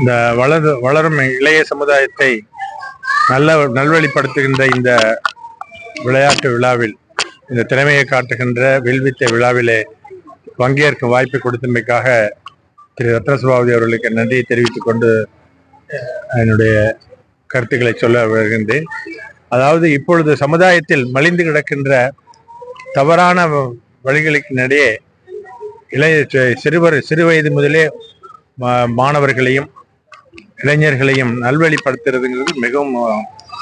இந்த வளரும் இளைய சமுதாயத்தை நல்வழிப்படுத்துகின்ற இந்த விளையாட்டு விழாவில், இந்த திறமையை காட்டுகின்ற வில்வித்தை விழாவிலே பங்கேற்கும் வாய்ப்பு கொடுத்தமைக்காக திரு ரத்னசபாபதி அவர்களுக்கு நன்றியை தெரிவித்துக் கொண்டு என்னுடைய கருத்துக்களை சொல்ல வருகின்றேன். அதாவது, இப்பொழுது சமுதாயத்தில் மலிந்து கிடக்கின்ற தவறான வழிகளுக்கினிடையே சிறு வயது முதலே மாணவர்களையும் இளைஞர்களையும் நல்வழிப்படுத்துறதுங்கிறது மிகவும்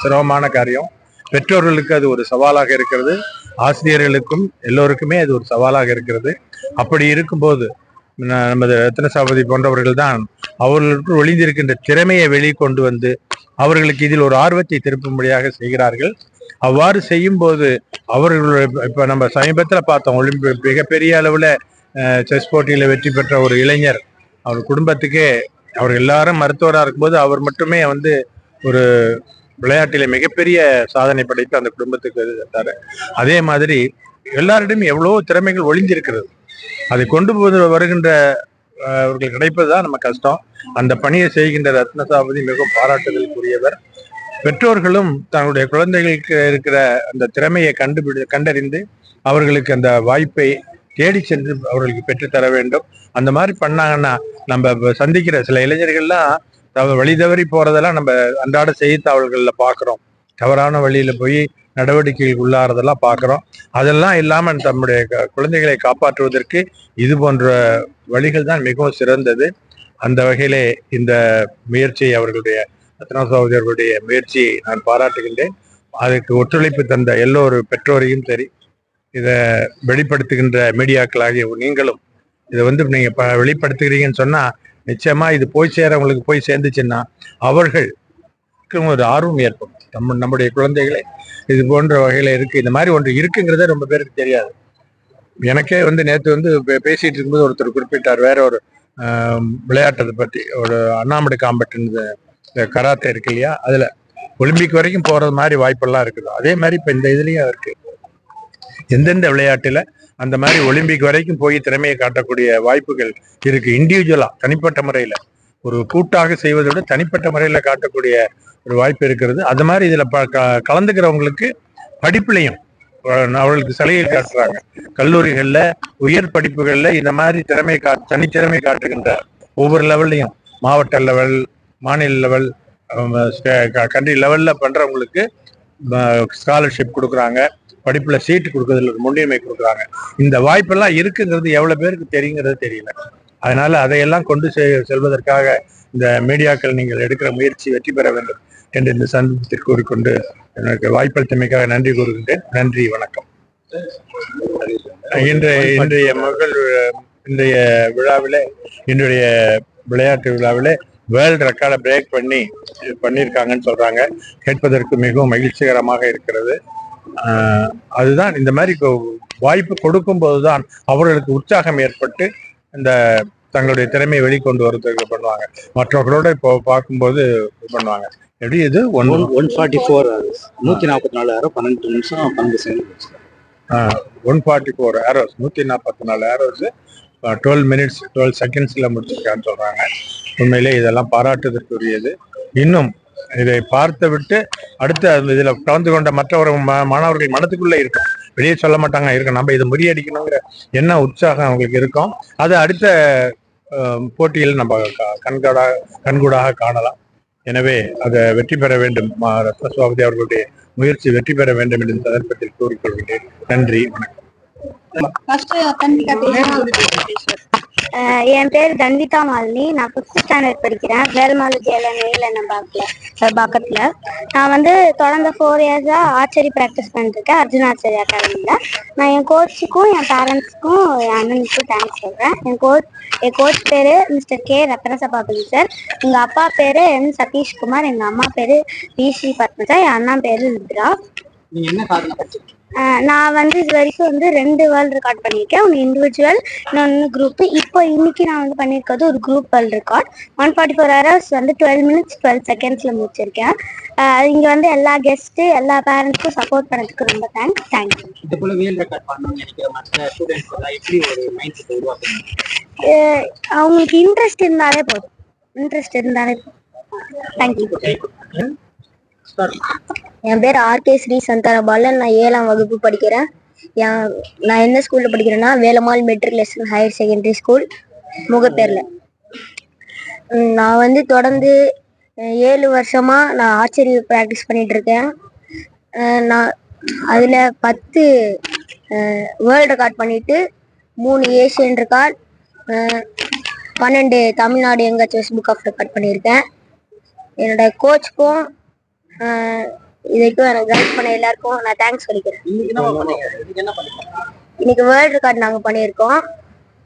சிரமமான காரியம். பெற்றோர்களுக்கு அது ஒரு சவாலாக இருக்கிறது, ஆசிரியர்களுக்கும் எல்லோருக்குமே அது ஒரு சவாலாக இருக்கிறது. அப்படி இருக்கும்போது நமது ரத்னசபாபதி போன்றவர்கள் தான் அவர்களுக்கு ஒளிந்திருக்கின்ற திறமையை வெளிக்கொண்டு வந்து அவர்களுக்கு இதில் ஒரு ஆர்வத்தை திருப்பும்படியாக செய்கிறார்கள். அவ்வாறு செய்யும் போது அவர்கள் இப்ப நம்ம சமீபத்தில் பார்த்தோம், மிகப்பெரிய அளவுல செஸ் போட்டியில வெற்றி பெற்ற ஒரு இளைஞர், அவர் குடும்பத்துக்கே, அவர் எல்லாரும் மருத்துவராக இருக்கும்போது அவர் மட்டுமே ஒரு விளையாட்டில மிகப்பெரிய சாதனை படைத்து அந்த குடும்பத்துக்கு இருந்தாரு. அதே மாதிரி எல்லாரிடமும் எவ்வளவோ திறமைகள் ஒளிந்திருக்கிறது. அதை கொண்டு வருகின்ற அவர்கள் கிடைப்பதுதான் நம்ம கஷ்டம். அந்த பணியை செய்கின்ற ரத்னசபாபதி மிகவும் பாராட்டுதலுக்குரியவர். பெற்றோர்களும் தங்களுடைய குழந்தைகளுக்கு இருக்கிற அந்த திறமையை கண்டறிந்து அவர்களுக்கு அந்த வாய்ப்பை தேடி சென்று அவர்களுக்கு பெற்றுத்தர வேண்டும். அந்த மாதிரி பண்ணாங்கன்னா, நம்ம சந்திக்கிற சில இளைஞர்கள்லாம் வழி தவறி போறதெல்லாம் நம்ம அன்றாட செய்தித்தாள்கள்ல பாக்குறோம். தவறான வழியில போய் நடவடிக்கைகள் உள்ளாறதெல்லாம் பாக்குறோம். அதெல்லாம் இல்லாம தம்முடைய குழந்தைகளை காப்பாற்றுவதற்கு இது போன்ற வழிகள் தான் மிகவும் சிறந்தது. அந்த வகையிலே இந்த முயற்சியை ரத்னசபாபதி அவர்களுடைய முயற்சியை நான் பாராட்டுகின்றேன். அதுக்கு ஒத்துழைப்பு தந்த எல்லோரு பெற்றோரையும் சரி, இதை வெளிப்படுத்துகின்ற மீடியாக்களாகிய நீங்களும் இதை நீங்க வெளிப்படுத்துகிறீங்கன்னு சொன்னா நிச்சயமா இது போய் சேரவங்களுக்கு போய் சேர்ந்துச்சுன்னா அவர்களுக்கு ஒரு ஆர்வம் ஏற்படும். நம்முடைய குழந்தைகளை இது போன்ற வகையில இருக்கு, இந்த மாதிரி ஒன்று இருக்குங்கிறத ரொம்ப பேருக்கு தெரியாது. எனக்கே நேற்று பேசிட்டு இருக்கும்போது ஒருத்தர் குறிப்பிட்டார், வேற ஒரு விளையாட்டத்தை பற்றி, ஒரு அண்ணாமலை காம்பெட் கராத்தே இருக்கு இல்லையா, அதுல ஒலிம்பிக் வரைக்கும் போறது மாதிரி வாய்ப்பெல்லாம் இருக்குது. அதே மாதிரி இப்ப இந்த இதுலயும் இருக்கு. எந்தெந்த விளையாட்டுல அந்த மாதிரி ஒலிம்பிக் வரைக்கும் போய் திறமையை காட்டக்கூடிய வாய்ப்புகள் இருக்கு. இண்டிவிஜுவலா, தனிப்பட்ட முறையில, ஒரு கூட்டாக செய்வதை விட தனிப்பட்ட முறையில காட்டக்கூடிய ஒரு வாய்ப்பு இருக்கிறது. அது மாதிரி இதுல கலந்துக்கிறவங்களுக்கு படிப்புலையும் அவர்களுக்கு சலுகை காட்டுறாங்க. கல்லூரிகள்ல, உயர் படிப்புகள்ல இந்த மாதிரி தனித்திறமை காட்டுகின்ற ஒவ்வொரு லெவல்லையும், மாவட்ட லெவல், மாநில லெவல், கண்ட்ரி லெவல்ல பண்றவங்களுக்கு ஸ்காலர்ஷிப் கொடுக்குறாங்க, படிப்புல சீட்டு கொடுக்கறதுல முன்னுரிமை கொடுக்குறாங்க. இந்த வாய்ப்பெல்லாம் இருக்குங்கிறது எவ்வளவு பேருக்கு தெரியுங்கிறது தெரியல. அதனால அதையெல்லாம் கொண்டு செல்வதற்காக இந்த மீடியாக்கள் நீங்கள் எடுக்கிற முயற்சி வெற்றி பெற வேண்டும் என்று இந்த சந்தர்ப்பத்தில் கூறிக்கொண்டு எனக்கு வாய்ப்பளித்தமைக்காக நன்றி கூறுகின்றேன். நன்றி, வணக்கம். இன்றைய விழாவிலே, இன்றைய விளையாட்டு விழாவிலே வேர்ல்டு ரெக்கார்டை பிரேக் பண்ணியிருக்காங்கன்னு சொல்றாங்க. கேட்பதற்கு மிகவும் மகிழ்ச்சிகரமாக இருக்கிறது. அதுதான், இந்த மாதிரி வாய்ப்பு கொடுக்கும் போதுதான் அவர்களுக்கு உற்சாகம் ஏற்பட்டு இந்த தங்களுடைய திறமையை வெளிக்கொண்டு வருவதற்கு பண்ணுவாங்க. மற்றவர்களோட இப்போ பார்க்கும்போது பண்ணுவாங்க. எப்படி இது 144 144 12 நிமிஷம் 144 arrows 144 arrows 12 minutes 12 secondsல முடிச்சிருக்கான்னு சொல்றாங்க. உண்மையிலே இதெல்லாம் பாராட்டுதற்குரியது. இன்னும் இதை பார்த்து விட்டு அடுத்து இதுல கலந்து கொண்ட மற்ற மாணவர்கள் மனத்துக்குள்ள இருக்கும், வெளியே சொல்ல மாட்டாங்க, இருக்கும். நம்ம இதை முறியடிக்கணுங்கிற என்ன உற்சாகம் அவங்களுக்கு இருக்கும். அது அடுத்த போட்டியில் நம்ம கண்கூடாக காணலாம். எனவே அதை வெற்றி பெற வேண்டும், ரத்னசபாபதி அவர்களுடைய முயற்சி வெற்றி பெற வேண்டும் என்று சந்தர்ப்பத்தில் கூறிக்கொள்கிறேன். நன்றி, வணக்கம். என் பேர் தன்விதா மாலினி. நான் 5th ஸ்டாண்டர்ட் படிக்கிறேன். வேல்மாலு பக்கத்துல. நான் தொடர்ந்து 4 இயர்ஸா ஆர்ச்சரி ப்ராக்டிஸ் பண்ணிருக்கேன், அர்ஜுன் ஆர்ச்சரி அகாடமியில. நான் என் கோச்சுக்கும் என் பேரண்ட்ஸ்க்கும் என் அண்ணனுக்கும் தேங்க்ஸ் சொல்றேன். என் கோச் பேரு மிஸ்டர் கே ரத்னசபாபதி சார். எங்க அப்பா பேரு என் சதீஷ்குமார், எங்க அம்மா பேரு வி ஸ்ரீ பத்மஜா, என் அண்ணா பேரு ருத்ரா. நான் இது வரைக்கும் 2 வேர்ல்டு ரெக்கார்ட் பண்ணியிருக்கேன். ஒன்று இண்டிவிஜுவல், இன்னொன்று குரூப். இப்போ இன்னைக்கு நான் பண்ணியிருக்கிறது ஒரு group world record. 144 hours 12 minutes 12 secondsல முடிச்சிருக்கேன். இங்க எல்லா கெஸ்ட், எல்லா பேரண்ட்ஸ்க்கும் சப்போர்ட் பண்ணதுக்கு ரொம்ப தேங்க்யூ. இது போல வேர்ல்டு ரெக்கார்ட் பண்ணணும்னு நினைக்கிற மற்ற ஸ்டூடெண்ட்ஸ் எப்படி ஒரு மைண்ட் செட் உருவாக்குறீங்க? அவங்களுக்கு இன்ட்ரெஸ்ட் இருந்தாலே போதும். இன்ட்ரெஸ்ட் இருந்தாலே தேங்க்யூ. Start. என் பேர் ஆர்கே ஸ்ரீ சந்தானபாலன். நான் 7ஆம் வகுப்பு படிக்கிறேன். நான் எந்த ஸ்கூலில் படிக்கிறேன்னா Velammal matriculation higher secondary school முகப்பேரில். நான் தொடர்ந்து 7 வருஷமா நான் ஆர்ச்சரி ப்ராக்டிஸ் பண்ணிட்டு இருக்கேன். நான் அதில் 10 வேர்ல்டு ரெக்கார்ட் பண்ணிட்டு 3 Asian record, 12 Tamil Nadu young achievers book of record பண்ணியிருக்கேன். என்னோட கோச்சுக்கும் இதுக்கும் எனக்கு கைட் பண்ண எல்லாருக்கும் நான் தேங்க்ஸ் சொல்லிக்கிறேன். இன்னைக்கு வேர்ல்டு ரெக்கார்ட் நாங்கள் பண்ணியிருக்கோம்.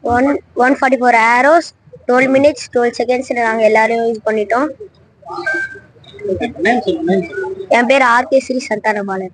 144 arrows 12 minutes 12 seconds நாங்கள் எல்லாரும் யூஸ் பண்ணிட்டோம். என் பேர் ஆர்கே ஸ்ரீ சந்தானபாலன்.